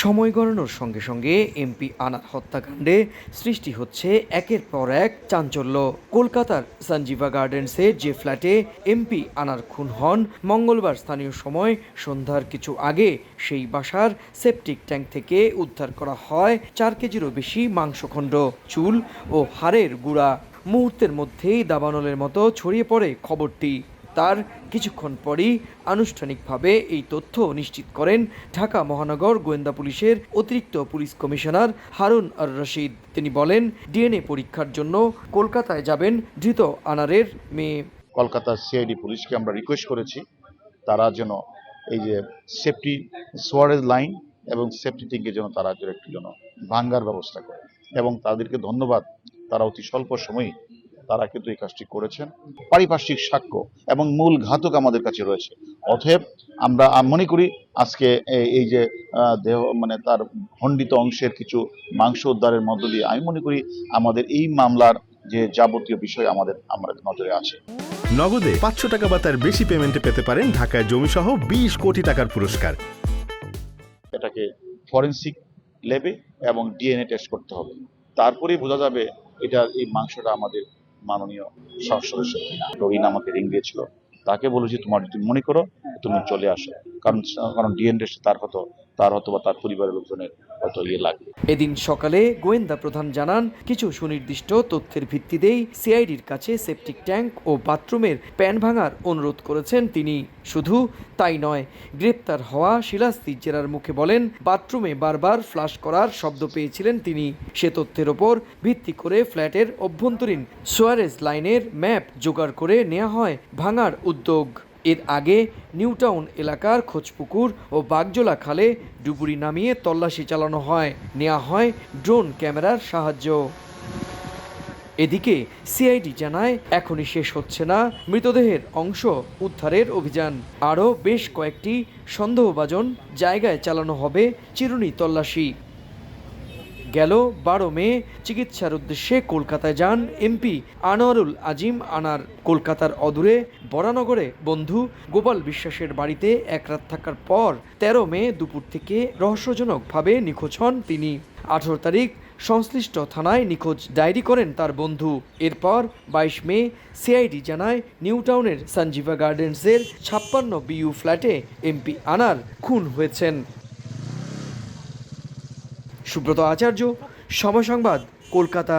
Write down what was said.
সময় গড়ানোর সঙ্গে সঙ্গে এমপি আনার হত্যাকাণ্ডে সৃষ্টি হচ্ছে একের পর এক চাঞ্চল্য। কলকাতার সঞ্জীবা গার্ডেন্সে যে ফ্ল্যাটে এমপি আনার খুন হন মঙ্গলবার স্থানীয় সময় সন্ধ্যার কিছু আগে, সেই বাসার সেপটিক ট্যাঙ্ক থেকে উদ্ধার করা হয় 4 কেজিরও বেশি মাংসখণ্ড, চুল ও হাড়ের গুঁড়া। মুহূর্তের মধ্যেই দাবানলের মতো ছড়িয়ে পড়ে খবরটি। তার কিছুক্ষণ পরই আনুষ্ঠানিকভাবে এই তথ্য নিশ্চিত করেন ঢাকা মহানগর গোয়েন্দা পুলিশের অতিরিক্ত পুলিশ কমিশনার হারুন আর রশিদ। তিনি বলেন, ডিএনএ পরীক্ষার জন্য কলকাতায় যাবেন ধৃত আনারের মেয়ে। কলকাতার সিআইডি পুলিশকে আমরা রিকোয়েস্ট করেছি তারা যেন এই যে সেফটি সোয়ারেজ লাইন এবং সেফটি ট্যাঙ্কের জন্য তারা একটু যেন ভাঙ্গার ব্যবস্থা করে, এবং তাদেরকে ধন্যবাদ, তারা অতি স্বল্প সময়ে তারা কিন্তু এই কাজটি করেছেন। পারিপার্শ্বিক সাক্ষ্য এবং মূল ঘাতক আমাদের কাছে রয়েছে। অতএব আমরা মনে করি আজকে এই যে দেহ মানে তার খণ্ডিত অংশের কিছু মাংস উদ্ধারের মধ্য দিয়ে আমি মনে করি আমাদের এই মামলার যে যাবতীয় বিষয় আমাদের নজরে আছে। নগদে 500 টাকা বা তার বেশি পেমেন্টে পেতে পারেন ঢাকায় জমিসহ 20 কোটি টাকার পুরস্কার। এটাকে ফরেনসিক ল্যাবে এবং ডিএনএ টেস্ট করতে হবে, তারপরেই বোঝা যাবে এটার এই মাংসটা আমাদের মাননীয় সদস্য কিনা। রহিনা আমাকে রিং দিয়েছিল, তাকে বলেছি তোমার তুমি মনে করো তুমি চলে আসো, কারণ ডিএনএ টেস্ট তার হয়তো বা তার পরিবারের লোকজনের হয়তো লাগবে। এদিন সকালে গোয়েন্দা প্রধান জানান, কিছু সুনির্দিষ্ট তথ্যের ভিত্তিতেই সিআইডির কাছে সেপটিক ট্যাঙ্ক ও বাথরুমের প্যান ভাঙার অনুরোধ করেছেন তিনি। শুধু তাই নয়, গ্রেপ্তার হওয়া শিলাস্তি জেরার মুখে বলেন, বাথরুমে বারবার ফ্লাশ করার শব্দ পেয়েছিলেন তিনি। সে তথ্যের ওপর ভিত্তি করে ফ্ল্যাটের অভ্যন্তরীণ সোয়ারেজ লাইনের ম্যাপ জোগাড় করে নেওয়া হয় ভাঙার উদ্যোগ। এর আগে নিউটাউন এলাকার খোঁজপুকুর ও বাগজোলা খালে ডুবুরি নামিয়ে তল্লাশি চালানো হয়, নেওয়া হয় ড্রোন ক্যামেরার সাহায্য। এদিকে সিআইডি জানায়, এখনই শেষ হচ্ছে না মৃতদেহের অংশ উদ্ধারের অভিযান। আরও বেশ কয়েকটি সন্দেহভাজন জায়গায় চালানো হবে চিরুনি তল্লাশি। গেল 12 মে চিকিৎসার উদ্দেশ্যে কলকাতায় যান এমপি আনোয়ারুল আজিম আনার। কলকাতার অদূরে বরানগরে বন্ধু গোপাল বিশ্বাসের বাড়িতে এক রাত থাকার পর 13 মে দুপুর থেকে রহস্যজনকভাবে নিখোঁজ হন তিনি। 18 তারিখ সংশ্লিষ্ট থানায় নিখোঁজ ডায়েরি করেন তার বন্ধু। এরপর 22 মে সিআইডি জানায়, নিউটাউনের সঞ্জীবা গার্ডেন্সের 56 বিইউ ফ্ল্যাটে এমপি আনার খুন হয়েছেন। সুব্রত আচার্য, সময় সংবাদ, কলকাতা।